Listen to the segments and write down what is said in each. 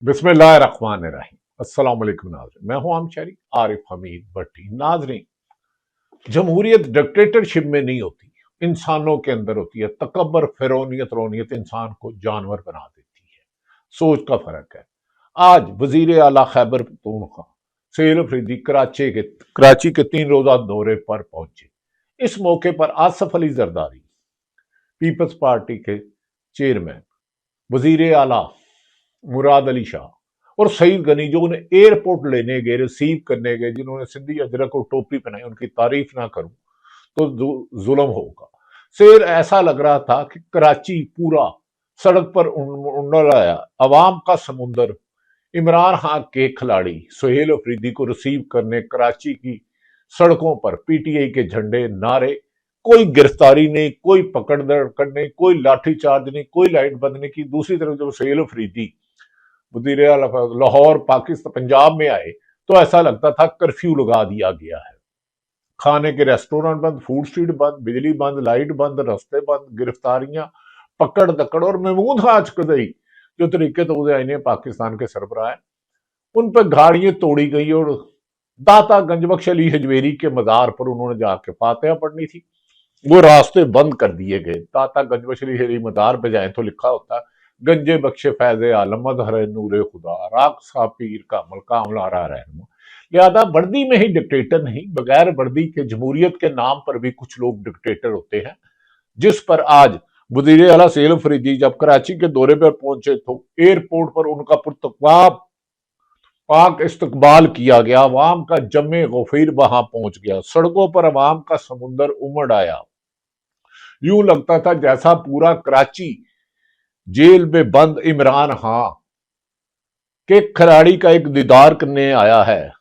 बिस्मिल्लाहिर्रहमानिर्रहीम। अस्सलाम वालेकुम नाज़रीन, मैं हूं आमशरी आरिफ हमीद भट्टी। नाज़रीन, जमहूरियत डिक्टेटरशिप में नहीं होती, इंसानों के अंदर होती है। तकब्बर, फिरौनियत, रोनियत इंसान को जानवर बना देती है। सोच का फर्क है। आज वजीर आला खैबर पख्तूनख्वा सैयद अफरीदी कराची के 3 रोजा दौरे पर पहुंचे। इस मौके पर आसफ अली जरदारी, पीपल्स पार्टी के चेयरमैन, वजीर आला मुराद अली शाह और सईद गनी, जो उन्हें एयरपोर्ट लेने गए, रिसीव करने गए, जिन्होंने सिंधी अजरक को टोपी पहनाई, उनकी तारीफ ना करूं तो जुल्म होगा। शेर ऐसा लग रहा था कि कराची पूरा सड़क पर उंडल आया। अवाम का समुंदर। इमरान खान के खिलाड़ी सुहेल अफरीदी को रिसीव करने कराची की सड़कों पर पीटीआई के झंडे, नारे। कोई गिरफ्तारी नहीं, कोई पकड़ दड़कड़ नहीं, कोई लाठीचार्ज नहीं, कोई लाइट बंद नहीं की। दूसरी तरफ जब सुहेल अफरीदी वजीर आला लाहौर पाकिस्तान पंजाब में आए तो ऐसा लगता था कर्फ्यू लगा दिया गया है। खाने के रेस्टोरेंट बंद, फूड स्ट्रीट बंद, बिजली बंद, लाइट बंद, रास्ते बंद, गिरफ्तारियां, पकड़ दकड़ और महमूद हाजकदई जो तरीके तो उदय पाकिस्तान के सरबराह, उन पर गाड़ियां तोड़ी गई और दाता गंजबख्श अली हजवेरी के मजार पर उन्होंने जाके फातिहा पढ़नी थी, वो रास्ते बंद कर दिए गए। दाता गंजबख्श अली हजवेरी मजार बजाए तो लिखा होता गंजे बख्शे फैज आलम मजहर नूरे खुदा राक्सा पीर का मलकामला रहनुमा। लिहाजा वर्दी में ही डिक्टेटर नहीं, बगैर वर्दी के जमहूरियत के नाम पर भी कुछ लोग डिक्टेटर होते हैं, जिस पर आज वजीर आला सैयद अफरीदी जब कराची के दौरे पर पहुंचे तो एयरपोर्ट पर उनका पुरतकवाब पाक इस्तकबाल किया गया। अवाम का जमे गफीर वहां पहुंच गया। सड़कों पर अवाम का समुंदर उमड़ आया। यूं लगता था जैसा पूरा कराची जेल में बंद इमरान खान के खिलाड़ी का एक दीदार करने आया है,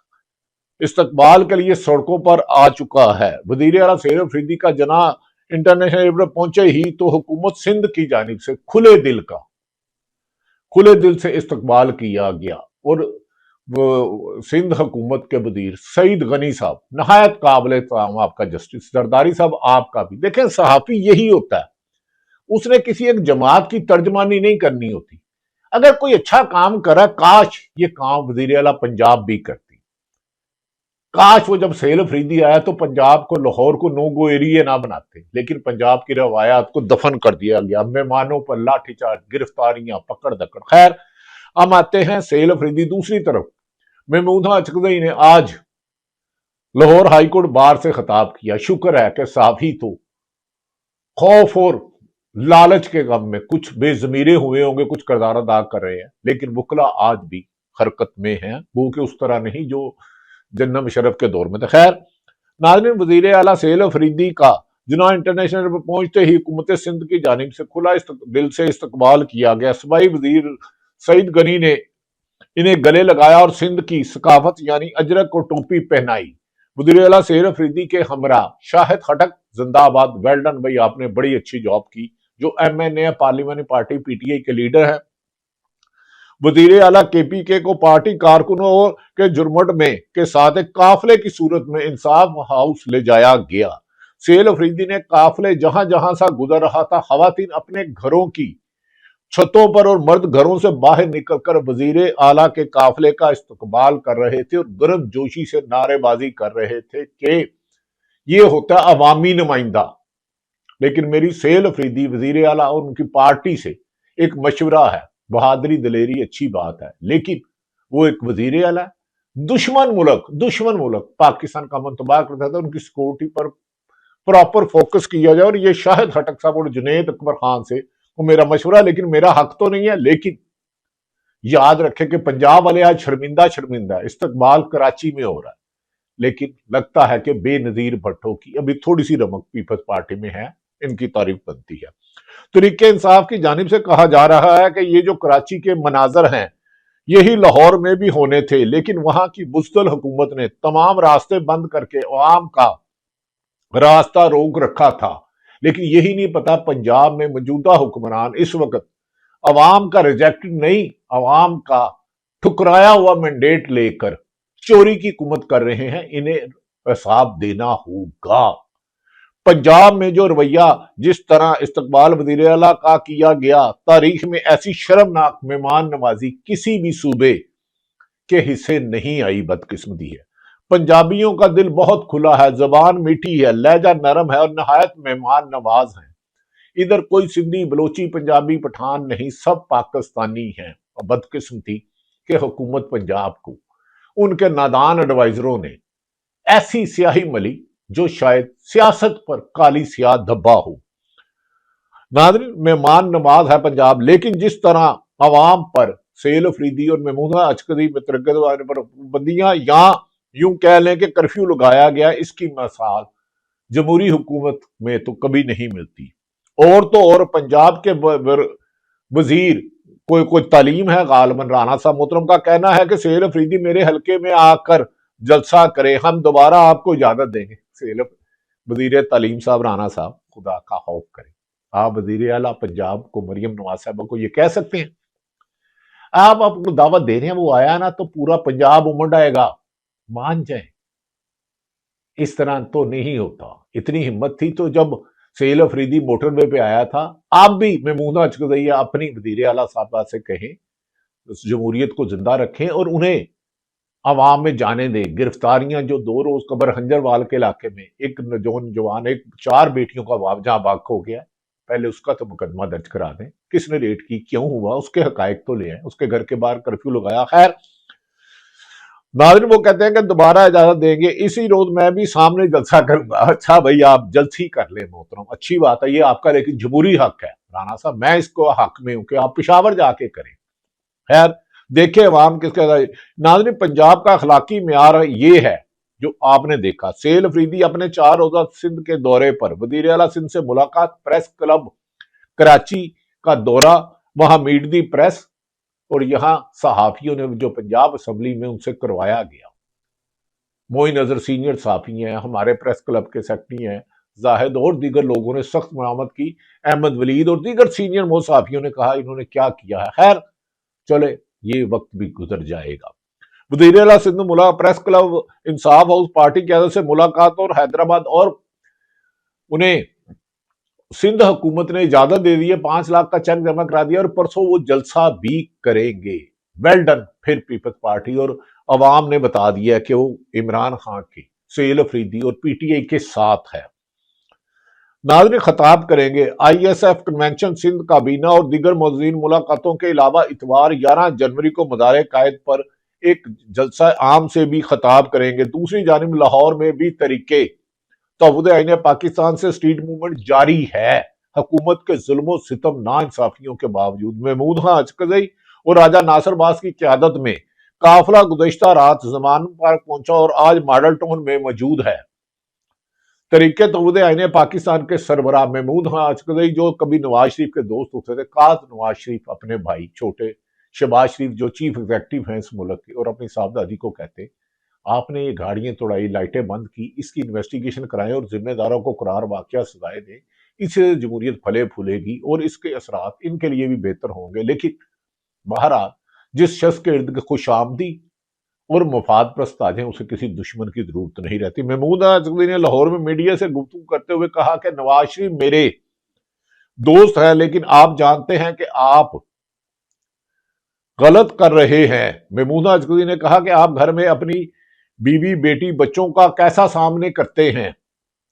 इस्तकबाल के लिए सड़कों पर आ चुका है। वजीर आला सैयद अफरीदी का जना इंटरनेशनल एयरपोर्ट पहुंचे ही तो हुकूमत सिंध की जानिब से खुले दिल से इस्तकबाल किया गया और वो सिंध हुकूमत के वजीर सईद गनी साहब नहायत काबिल तमाम, आपका जस्टिस जरदारी साहब आपका भी। देखें, सहाफी यही होता है, उसने किसी एक जमात की तर्जमानी नहीं करनी होती। अगर कोई अच्छा काम करा, काश ये काम वजीर आला पंजाब भी करती। काश वो जब सैयद अफरीदी आया तो पंजाब को, लाहौर को नो गो एरिया ना बनाते, लेकिन पंजाब की रवायात को दफन कर दिया गया। मेहमानों पर लाठीचार्ज, गिरफ्तारियां, पकड़ दकड़। खैर, हम आते हैं सैयद अफरीदी। दूसरी तरफ महमूद हाजकदई ने आज लाहौर हाईकोर्ट बार से खिताब किया। शुक्र है कि सहाफी तो खौफ और लालच के गम में कुछ बेजमीरे हुए होंगे, कुछ किरदार अदा कर रहे हैं, लेकिन वकला आज भी हरकत में हैं, वो कि उस तरह नहीं जो जन्ना मुशर्रफ के दौर में था। खैर नाज़रीन, वजीर आला सैयद अफरीदी का जना इंटरनेशनल पर पहुंचते ही हुकूमत सिंध की जानिब से खुला दिल से इस्तकबाल किया गया। सूबाई वजीर सईद गनी ने इन्हें गले लगाया और सिंध की सकाफत यानी अजरक को टोपी पहनाई। वजीर आला सैयद अफरीदी के हमरा शाहिद खटक जिंदाबाद, वेल डन भाई, आपने बड़ी अच्छी जॉब की, जो MNA पार्लियामेंट्री पार्टी PTI के लीडर हैं। वजीर आला KPK को पार्टी कारकुनों के जुर्मट में के साथ एक काफले की सूरत में इंसाफ हाउस ले जाया गया। सैयद अफरीदी ने काफले जहां जहां सा गुजर रहा था, खवातीन अपने घरों की छतों पर और मर्द घरों से बाहर निकलकर वजीर आला के काफले का इस्तकबाल कर रहे थे और गर्म जोशी से नारेबाजी कर रहे थे कि ये होता अवामी नुमाइंदा। लेकिन मेरी सैयद अफरीदी, वजीर आला और उनकी पार्टी से एक मशवरा है, बहादुरी दलेरी अच्छी बात है, लेकिन वो एक वजीर आला है। दुश्मन मुल्क पाकिस्तान का अमन तबाह करता था, उनकी सिक्योरिटी पर प्रॉपर फोकस किया जाए। और ये शाहिद खटक साहब और जुनैद अकबर खान से वो मेरा मशवरा, लेकिन मेरा हक तो नहीं है। लेकिन याद रखें कि पंजाब वाले आज शर्मिंदा इस्तकबाल कराची में हो रहा है, लेकिन लगता है कि बेनजीर भट्टो की अभी थोड़ी सी रमक पीपल्स पार्टी में है, इनकी तारीफ बनती है। तरीके इंसाफ की जानिब से कहा जा रहा है कि ये जो कराची के मनाजर हैं, यही लाहौर में भी होने थे, लेकिन वहां की बुज़दिल हुकूमत ने तमाम रास्ते बंद करके अवाम का रास्ता रोक रखा था। लेकिन यही नहीं पता पंजाब में मौजूदा हुक्मरान इस वक्त अवाम का रिजेक्टेड नहीं, अवाम का ठुकराया हुआ मैंडेट लेकर चोरी की हुकूमत कर रहे हैं। इन्हें हिसाब देना होगा। पंजाब में जो रवैया जिस तरह इस्तकबाल वजीर आला का किया गया, तारीख में ऐसी शर्मनाक मेहमान नवाजी किसी भी सूबे के हिस्से नहीं आई। बदकिस्मती है, पंजाबियों का दिल बहुत खुला है, जबान मीठी है, लहजा नरम है और नहायत मेहमान नवाज है। इधर कोई सिंधी, बलोची, पंजाबी, पठान नहीं, सब पाकिस्तानी हैं। और बदकिस्मती के हुकूमत पंजाब को उनके नादान एडवाइजरों ने ऐसी स्याही मली जो शायद सियासत पर काली स्याह धब्बा हो। नादरीन, मेहमान नवाज है पंजाब, लेकिन जिस तरह अवाम पर सेल अफरीदी और महमूदा अचकदी में तरक्की पर पाबंदियां या यूं कह लें कि कर्फ्यू लगाया गया, इसकी मिसाल जमहूरी हुकूमत में तो कभी नहीं मिलती। और तो और पंजाब के वजीर कोई तालीम है गालिबन राणा साहब मोहतरम का कहना है कि सेल अफरीदी मेरे हलके में आकर जलसा करे, हम दोबारा आपको इजाजत देंगे। सेल वजीर तालीम साहब राणा साहब, खुदा का खौफ करें, आप वजीर आला पंजाब को मरियम नवाज साहब को ये कह सकते हैं? आप आपको दावत दे रहे हैं, वो आया ना तो पूरा पंजाब उमड़ आएगा, मान जाए। इस तरह तो नहीं होता। इतनी हिम्मत थी तो जब सेल अफरीदी मोटरवे पे आया था, आप भी महमूदा अचकज़ैया अपनी वजीर आला साहब से कहें, जमहूरियत को जिंदा रखें और उन्हें अवाम में जाने दें। गिरफ्तारियां जो 2 रोज कबर हंजरवाल के इलाके में एक नौजवान, एक 4 बेटियों का बाप जहां बाग हो गया, पहले उसका तो मुकदमा दर्ज करा दें। किसने रेड की, क्यों हुआ, उसके हकायक तो ले आए। उसके घर के बाहर कर्फ्यू लगाया। खैर नाज़रीन, वो कहते हैं कि दोबारा इजाजत देंगे, इसी रोज मैं भी सामने जलसा करूंगा। अच्छा भाई, आप जलसी कर ले मोहतरम, अच्छी बात है ये आपका, लेकिन जमहूरी हक है राणा साहब, मैं इसको हक में हूं कि आप पेशावर जाके करें। खैर देखे अवाम किसके। नाज़रीन, पंजाब का अखलाकी मेयार ये है जो आपने देखा। सेल अफरीदी अपने 4 रोजा सिंध के दौरे पर, वजीर आला सिंध से मुलाकात, प्रेस क्लब कराची का दौरा, वहां मीट दी प्रेस, और यहां सहाफियों ने जो पंजाब असम्बली में उनसे करवाया गया। मोइन अजहर सीनियर सहाफी हैं, हमारे प्रेस क्लब के सेक्रेटरी हैं, जाहिद और दीगर लोगों ने सख्त मरामत की। अहमद वलीद और दीगर सीनियर मोस्ट सहाफियों ने कहा इन्होंने क्या किया है। खैर चले, ये वक्त भी गुजर जाएगा। वज़ीर आला सिंध मुला प्रेस क्लब इंसाफ हाउस पार्टी की आदत से मुलाकात और हैदराबाद, और उन्हें सिंध हुकूमत ने इजाजत दे दी है, 5 लाख का चेक जमा करा दिया और परसों वो जलसा भी करेंगे। वेल डन फिर पीपल्स पार्टी, और अवाम ने बता दिया कि वो इमरान खान की, सेल अफरीदी और पीटीआई के साथ है। नाज़रीन, खताब करेंगे ISF कन्वेंशन सिंध काबीना और दीगर मौजूदीन मुलाकातों के अलावा इतवार 11 जनवरी को मदार कायद पर एक जलसा आम से भी खताब करेंगे। दूसरी जानिब लाहौर में भी तरीके तौहीद आईन पाकिस्तान से स्ट्रीट मूवमेंट जारी है। हुकूमत के जुल्म सितम ना इंसाफियों के बावजूद महमूदा अचकज़ई और राजा नासिर बास की क़यादत में काफिला गुज़श्ता रात ज़मान पार्क पहुंचा और आज मॉडल टाउन में मौजूद है। तरीके तौहीद आईन पाकिस्तान के सरबराह महमूदा अचकज़ई, जो कभी नवाज शरीफ के दोस्त होते थे, काज नवाज शरीफ अपने भाई छोटे शहबाज शरीफ जो चीफ एग्जीक्यूटिव हैं इस मुल्क के, और अपनी साहबजादी को कहते आपने ये गाड़ियां तोड़ाई, लाइटें बंद की, इसकी इन्वेस्टिगेशन कराएं और जिम्मेदारों को करार वाकया सजाएं दें। इससे जमहूरियत फले फूलेगी और इसके असरात इनके लिए भी बेहतर होंगे। लेकिन बहरहाल जिस शख्स के इर्द खुशामदी और मफाद प्रस्त आ जाए, उसे किसी दुश्मन की जरूरत नहीं रहती। महमूदा अचकज़ई ने लाहौर में मीडिया से गुफ्तगू करते हुए कहा कि नवाज शरीफ मेरे दोस्त है, लेकिन आप जानते हैं कि आप गलत कर रहे हैं। महमूदा अचकज़ई ने कहा कि आप घर में अपनी बीवी, बेटी, बच्चों का कैसा सामने करते हैं,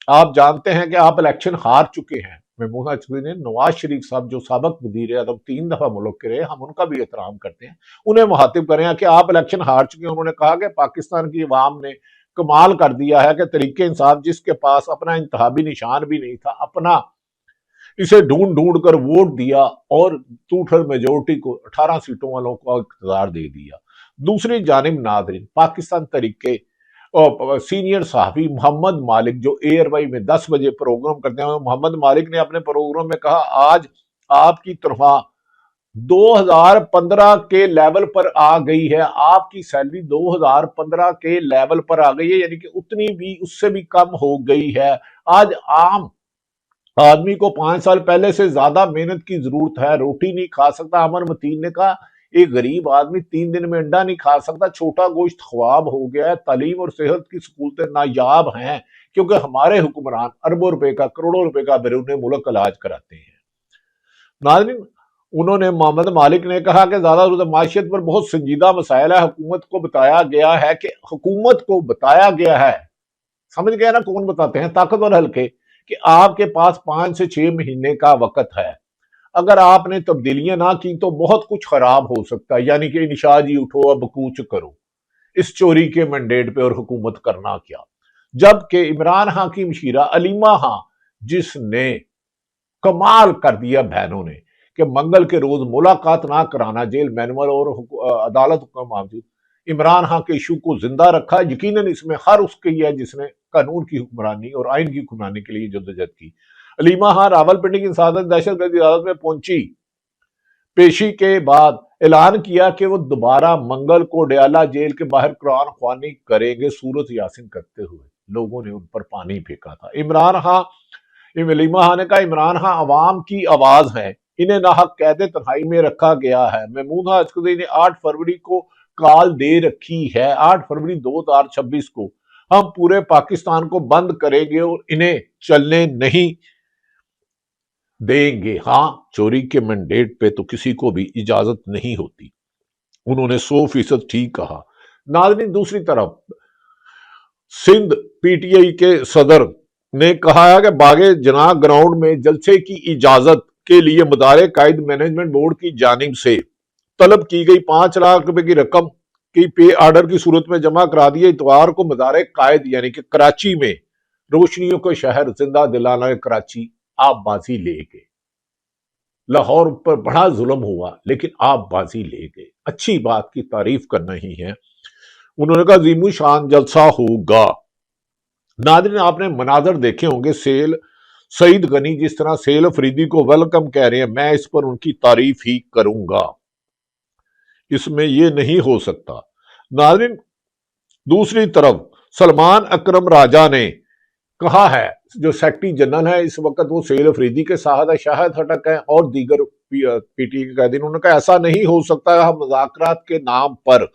आप जानते हैं कि आप इलेक्शन हार चुके हैं। महमूदा अचकज़ई ने नवाज शरीफ साहब जो साबिक वज़ीर आज़म 3 दफा मुल्क के रहे, हम उनका भी एहतराम करते हैं, उन्हें मुखातिब करें कि आप इलेक्शन हार चुके हैं। उन्होंने कहा कि पाकिस्तान की अवाम ने कमाल कर दिया है कि तरीके इंसाफ जिसके पास अपना इंतखाबी निशान भी नहीं था, अपना इसे ढूंढ ढूंढ कर वोट दिया और 2/3 मेजोरिटी को 18 सीटों वालों को इख्तियार दे दिया। दूसरी जानिब नाज़रीन, पाकिस्तान तरीके और सीनियर सहाफी मोहम्मद मालिक जो एयरवाई में 10 बजे प्रोग्राम करते हैं, मोहम्मद मालिक ने अपने प्रोग्राम में कहा आज आपकी तनख्वाह 2015 के लेवल पर आ गई है, आपकी सैलरी 2015 के लेवल पर आ गई है, यानी कि उतनी भी उससे भी कम हो गई है। आज आम आदमी को 5 साल पहले से ज्यादा मेहनत की जरूरत है, रोटी नहीं खा सकता। अमर मतीन ने कहा ایک غریب آدمی 3 دن میں انڈا نہیں کھا سکتا، چھوٹا گوشت خواب ہو گیا ہے۔ تعلیم اور صحت کی سہولتیں نایاب ہیں کیونکہ ہمارے حکمران اربوں روپے کا، کروڑوں روپے کا بیرون ملک علاج کراتے ہیں۔ ناظرین، انہوں نے محمد مالک نے کہا کہ زیادہ روز معیشت پر بہت سنجیدہ مسائل ہے، حکومت کو بتایا گیا ہے، سمجھ گئے نا کون بتاتے ہیں، طاقتور حلقے، کہ آپ کے پاس 5 سے 6 مہینے کا وقت ہے، اگر آپ نے تبدیلیاں نہ کی تو بہت کچھ خراب ہو سکتا ہے، یعنی کہ انشاء جی اٹھو اب کوچ کرو اس چوری کے مینڈیٹ پہ اور حکومت کرنا کیا۔ جبکہ عمران خان کی مشیرہ علیمہ خان، جس نے کمال کر دیا بہنوں نے کہ منگل کے روز ملاقات نہ کرانا، جیل مینول اور عدالت حکم موجود، عمران خان کے ایشو کو زندہ رکھا۔ یقیناً اس میں ہر اس کی ہے جس نے قانون کی حکمرانی اور آئین کی حکمرانی کے لیے جدوجہد کی۔ علیمہ خان راولپنڈی کی انسداد دہشت گردی عدالت میں پہنچی، پیشی کے بعد اعلان کیا کہ وہ دوبارہ منگل کو ڈیالہ جیل کے باہر قرآن خوانی کریں گے، سورت یاسین کرتے ہوئے۔ لوگوں نے ان پر پانی پھینکا تھا۔ علیمہ خان نے کہا عمران خان عوام کی آواز ہے، انہیں ناحق قید تنہائی میں رکھا گیا ہے۔ محمود اچکزئی نے 8 فروری کو کال دے رکھی ہے، 8 فروری 2026 کو ہم پورے پاکستان کو بند کریں گے اور انہیں چلنے نہیں دیں گے۔ ہاں، چوری کے مینڈیٹ پہ تو کسی کو بھی اجازت نہیں ہوتی۔ انہوں نے 100% ٹھیک کہا۔ ناظرین، دوسری طرف سندھ پی ٹی آئی کے صدر نے کہا ہے کہ باغ جناح گراؤنڈ میں جلسے کی اجازت کے لیے مدارے قائد مینجمنٹ بورڈ کی جانب سے طلب کی گئی 5 لاکھ روپے کی رقم کی پے آرڈر کی صورت میں جمع کرا دیے۔ اتوار کو مدارے قائد یعنی کہ کراچی میں روشنیوں کا شہر زندہ دلانا کراچی آپ بازی لے گئے۔ لاہور پر بڑا ظلم ہوا لیکن آپ بازی لے گئے، اچھی بات کی تعریف کرنا ہی ہے۔ انہوں نے کہا عظیم الشان جلسہ ہوگا۔ ناظرین، آپ نے مناظر دیکھے ہوں گے، سعید غنی جس طرح سیل افریدی کو ویلکم کہہ رہے ہیں، میں اس پر ان کی تعریف ہی کروں گا، اس میں یہ نہیں ہو سکتا۔ ناظرین، دوسری طرف سلمان اکرم راجہ نے کہا ہے، جو سیکرٹری جنرل ہے اس وقت، وہ سیل افریدی کے ساتھ ہے، شاہد ہٹک ہے اور دیگر پی ٹی کے قائدین، انہوں نے کہا ایسا نہیں ہو سکتا، ہم مذاکرات کے نام پر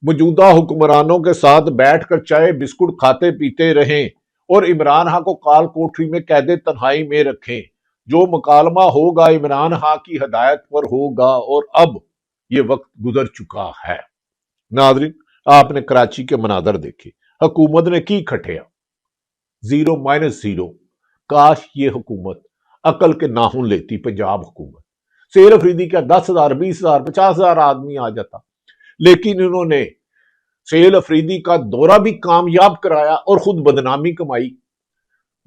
موجودہ حکمرانوں کے ساتھ بیٹھ کر چائے بسکٹ کھاتے پیتے رہیں اور عمران خان کو کال کوٹری میں قید تنہائی میں رکھیں۔ جو مکالمہ ہوگا عمران خان کی ہدایت پر ہوگا اور اب یہ وقت گزر چکا ہے۔ ناظرین، آپ نے کراچی کے مناظر دیکھے، حکومت نے کی کھٹیا 0-0۔ کاش یہ حکومت عقل کے ناخن لیتی، پنجاب حکومت، سیل افریدی کا 10,000 20,000 50,000 آدمی آ جاتا، لیکن انہوں نے سیل افریدی کا دورہ بھی کامیاب کرایا اور خود بدنامی کمائی۔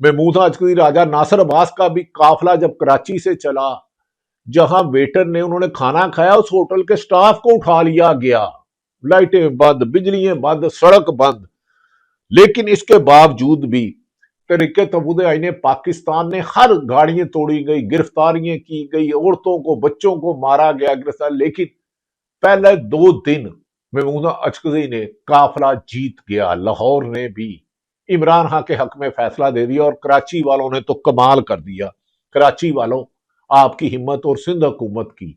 محمود اچکزئی راجہ ناصر عباس کا بھی قافلہ جب کراچی سے چلا، جہاں ویٹر نے انہوں نے کھانا کھایا، اس ہوٹل کے سٹاف کو اٹھا لیا گیا، لائٹیں بند، بجلیاں بند، سڑک بند، لیکن اس کے باوجود بھی تحریک تفویض آئین پاکستان نے ہر گاڑیاں توڑی گئی، گرفتاریاں کی گئی، عورتوں کو بچوں کو مارا گیا گرفتار، لیکن پہلے 2 دن محمود اچکزئی نے قافلہ جیت گیا۔ لاہور نے بھی عمران خان کے حق میں فیصلہ دے دیا اور کراچی والوں نے تو کمال کر دیا۔ کراچی والوں، آپ کی ہمت اور سندھ حکومت کی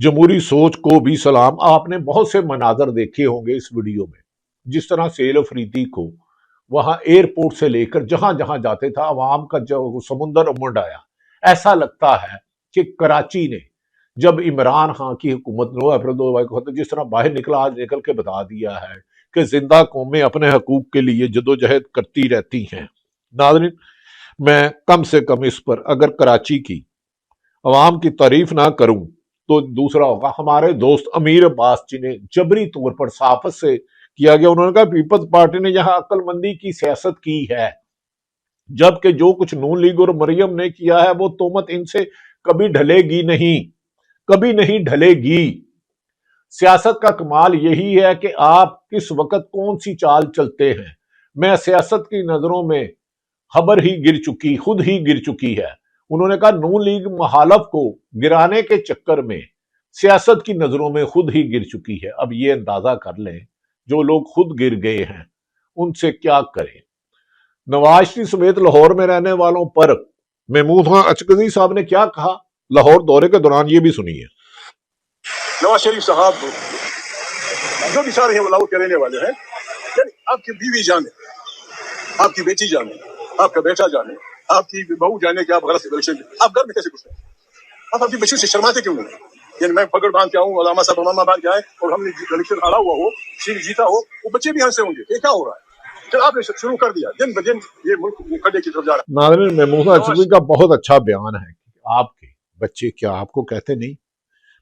جمہوری سوچ کو بھی سلام۔ آپ نے بہت سے مناظر دیکھے ہوں گے اس ویڈیو میں، جس طرح سیل افریدی کو وہاں ایئرپورٹ سے لے کر جہاں جہاں جاتے تھا عوام کا جو سمندر امنڈ آیا۔ ایسا لگتا ہے کہ کراچی نے جب عمران خان کی حکومت 9 اپریل 2022 کو جس طرح باہر نکلا، آج نکل کے بتا دیا ہے کہ زندہ قومیں اپنے حقوق کے لیے جدوجہد کرتی رہتی ہیں۔ ناظرین، میں کم سے کم اس پر اگر کراچی کی عوام کی تعریف نہ کروں تو دوسرا ہوگا۔ ہمارے دوست امیر عباس جی نے جبری طور پر صحافت سے کیا گیا، انہوں نے کہا پیپلز پارٹی نے یہاں عقل مندی کی سیاست کی ہے، جبکہ جو کچھ نون لیگ اور مریم نے کیا ہے وہ تہمت ان سے کبھی ڈھلے گی نہیں، کبھی نہیں ڈھلے گی۔ سیاست کا کمال یہی ہے کہ آپ کس وقت کون سی چال چلتے ہیں۔ میں سیاست کی نظروں میں خبر ہی گر چکی، خود ہی گر چکی ہے۔ انہوں نے کہا نون لیگ مخالف کو گرانے کے چکر میں سیاست کی نظروں میں خود ہی گر چکی ہے۔ اب یہ اندازہ کر لیں جو لوگ خود گر گئے ہیں ان سے کیا کریں۔ نواز شریف سمیت لاہور میں رہنے والوں پر محمود خان اچکزئی صاحب نے کیا کہا لاہور دورے کے دوران، یہ بھی سنیے۔ नवाज शरीफ साहब जो भी सारे हैं वो लाहौर के रहने वाले हैं, यानी आपकी बीवी जाने, आपकी बेटी जाने, आपका बेटा जाने, आपकी बहू जाने कि आप गलत इलेक्शन, आप घर में कैसे घुस रहे हैं? आप अपनी बच्चों से शर्माते क्यों नहीं? यानी मैं पकड़ बांध के आऊँ, अलामा साहब अमामा बांध के आए और हमने इलेक्शन हारा हुआ हो, सीट जीता हो, वो बच्चे भी हंसे होंगे, ये क्या हो रहा है? फिर आपने शुरू कर दिया, दिन ब दिन ये मुल्क खड्डे की तरफ जा रहा है। नाज़रीन, महमूद अशरफी का बहुत अच्छा बयान है कि आपके बच्चे क्या आपको कहते नहीं,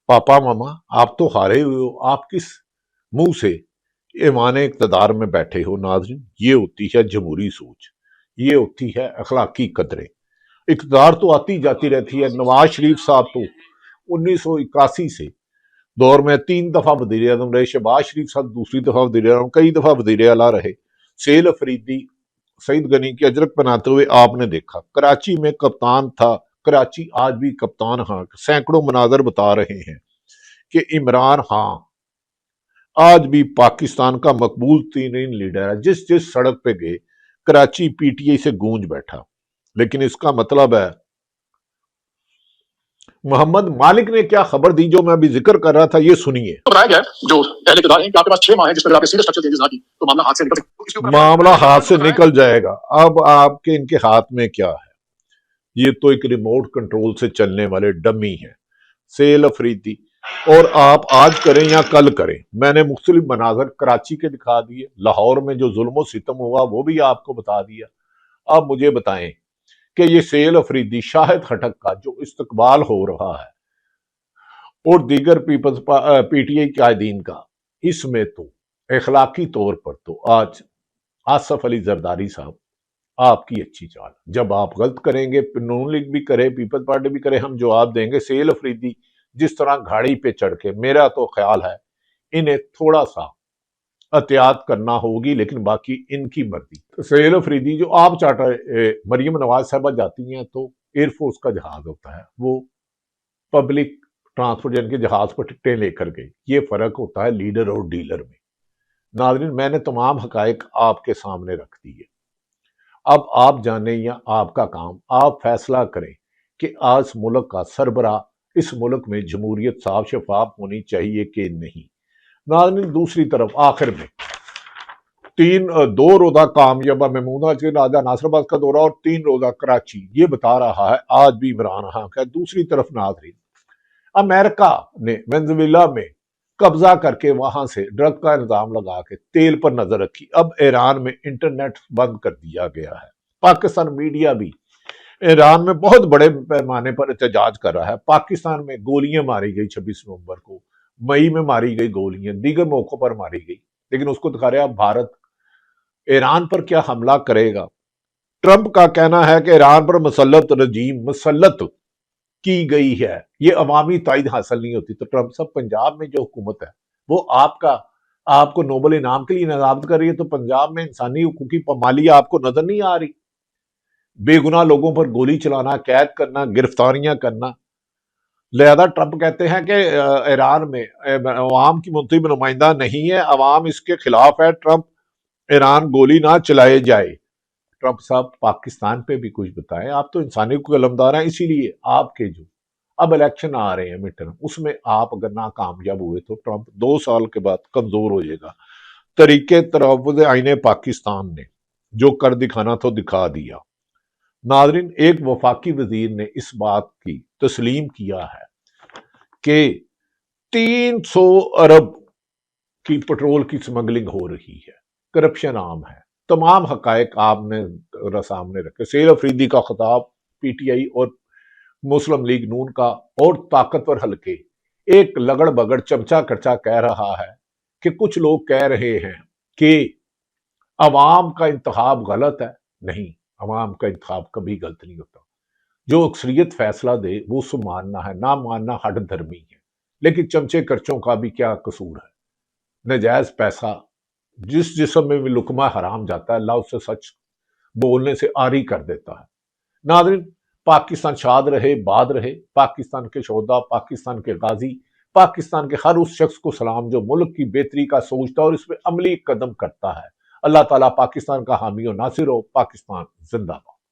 पापा मामा आप तो हारे हुए हो, आप किस मुंह से ईमान इक़्तिदार में बैठे हो? नाज़रीन, ये होती है जमहूरी सोच, ये होती है अखलाकी कदरें। इक़्तिदार तो आती जाती रहती है। नवाज शरीफ साहब तो 1981 से दौर में 3 दफा वज़ीर आज़म रहे, शहबाज शरीफ साहब दूसरी दफा वज़ीर आज़म, कई दफा वज़ीर आला रहे। सेल अफरीदी सईद गनी की अजरक बनाते हुए आपने देखा, कराची में कप्तान था, कराची आज भी कप्तान। हाँ, सैकड़ों मनाजर बता रहे हैं कि इमरान खान आज भी पाकिस्तान का मकबूल तरीन लीडर है। जिस जिस सड़क पे गए कराची पीटीआई से गूंज बैठा। लेकिन इसका मतलब है मोहम्मद मालिक ने क्या खबर दी जो मैं अभी जिक्र कर रहा था, ये सुनिए। बताया गया जो पहले इक़्तिदार हैं कि आपके पास 6 माह है जिसमें आपके सीधे स्ट्रक्चर चेंजेस ना की तो मामला हाथ से निकल मामला हाथ से निकल जाएगा। अब आपके इनके हाथ में क्या है? ये तो एक रिमोट कंट्रोल से चलने वाले डमी हैं, सेल अफरीदी। और आप आज करें या कल करें, मैंने मुख्तलिफ मनाजर कराची के दिखा दिए, लाहौर में जो जुल्म सितम हुआ वो भी आपको बता दिया। अब मुझे बताएं कि ये सेल अफरीदी शाहिद खटक का जो इस्तकबाल हो रहा है और दीगर पीपल्स पीटीआई कायदीन का, इसमें तो अखलाकी तौर पर तो आज आसफ अली जरदारी साहब आपकी अच्छी चाल, जब आप गलत करेंगे नून लीग भी करे, पीपल्स पार्टी भी करे, हम जवाब देंगे। सेल अफरीदी जिस तरह घाड़ी पे चढ़ के, मेरा तो ख्याल है इन्हें थोड़ा सा एहतियात करना होगी, लेकिन बाकी इनकी मर्जी। तो सेल अफरीदी जो आप चार्टर मरियम नवाज साहबा जाती हैं तो एयरफोर्स का जहाज होता है, वो पब्लिक ट्रांसपोर्ट के जहाज पर टिकटें लेकर गए। ये फर्क होता है लीडर और डीलर में। नाज़रीन, मैंने तमाम हकायक आपके सामने रख दिए। अब आप जाने या आपका काम, आप फैसला करें कि आज मुल्क का सरबरा इस मुल्क में जमहूरियत साफ शफाफ होनी चाहिए कि नहीं। नाज़रीन, दूसरी तरफ आखिर में 2 रोजा कामयाबा महमूदा के राजा नासराबाद का दौरा और 3 रोजा कराची, ये बता रहा है आज भी इमरान खान का। दूसरी तरफ नाज़रीन, अमेरिका ने वेनेजुएला में कब्जा करके वहां से ड्रग का इंतजाम लगा के तेल पर नजर रखी। अब ईरान में इंटरनेट बंद कर दिया गया है। पाकिस्तान मीडिया भी ईरान में बहुत बड़े पैमाने पर एहतजाज कर रहा है। पाकिस्तान में गोलियां मारी गई 26 नवंबर को, मई में मारी गई गोलियां, दीगर मौकों पर मारी गई, लेकिन उसको दिखा रहे हैं भारत ईरान पर क्या हमला करेगा। ट्रंप का कहना है कि ईरान पर मुसल्लत की गई है, ये अवामी ताइद हासिल नहीं होती। तो ट्रंप साहब, पंजाब में जो हुकूमत है वो आपको नोबल इनाम के लिए नामजद कर रही है, तो पंजाब में इंसानी हुकूक की पामाली आपको नजर नहीं आ रही? बेगुनाह लोगों पर गोली चलाना, कैद करना, गिरफ्तारियां करना। लिहाजा ट्रंप कहते हैं कि ईरान में अवाम की मुंतखब नुमाइंदा नहीं है, अवाम इसके खिलाफ है, ट्रंप ईरान गोली ना चलाए जाए। ट्रंप साहब, पाकिस्तान पे भी कुछ बताएं, आप तो इंसानी को कलमदार हैं, इसीलिए आपके जो अब इलेक्शन आ रहे हैं मिड टर्म, उसमें आप अगर नाकामयाब हुए तो ट्रंप 2 साल के बाद कमजोर हो जाएगा। तरीके तरफ़ आईने पाकिस्तान ने जो कर दिखाना तो दिखा दिया। नाज़रीन, एक वफाकी वजीर ने इस बात की तस्लीम किया है कि 300 अरब की पेट्रोल की स्मगलिंग हो रही है, करप्शन आम है। तमाम हकायक आपने सामने रखे। सेल अफरीदी का खिताब पीटीआई और मुस्लिम लीग नून का और ताकतवर हलके एक लगड़ बगड़ चमचा कच्चा कह रहा है कि कुछ लोग कह रहे हैं कि अवाम का इंतखाब गलत है। नहीं, अवाम का इंतखाब कभी गलत नहीं होता। जो अक्सरियत फैसला दे वो उसको मानना है, ना मानना हट धर्मी है। लेकिन चमचे कर्चों का भी क्या कसूर है? नजायज पैसा जिस जिस्म में भी लुकमा हराम जाता है, अल्लाह उससे सच बोलने से आरी कर देता है। नाज़रीन, पाकिस्तान शाद रहे, बाद रहे। पाकिस्तान के शोहदा, पाकिस्तान के गाजी, पाकिस्तान के हर उस शख्स को सलाम जो मुल्क की बेहतरी का सोचता और इसमें अमली कदम करता है। अल्लाह ताला पाकिस्तान का हामी और नासिर हो। पाकिस्तान जिंदाबाद।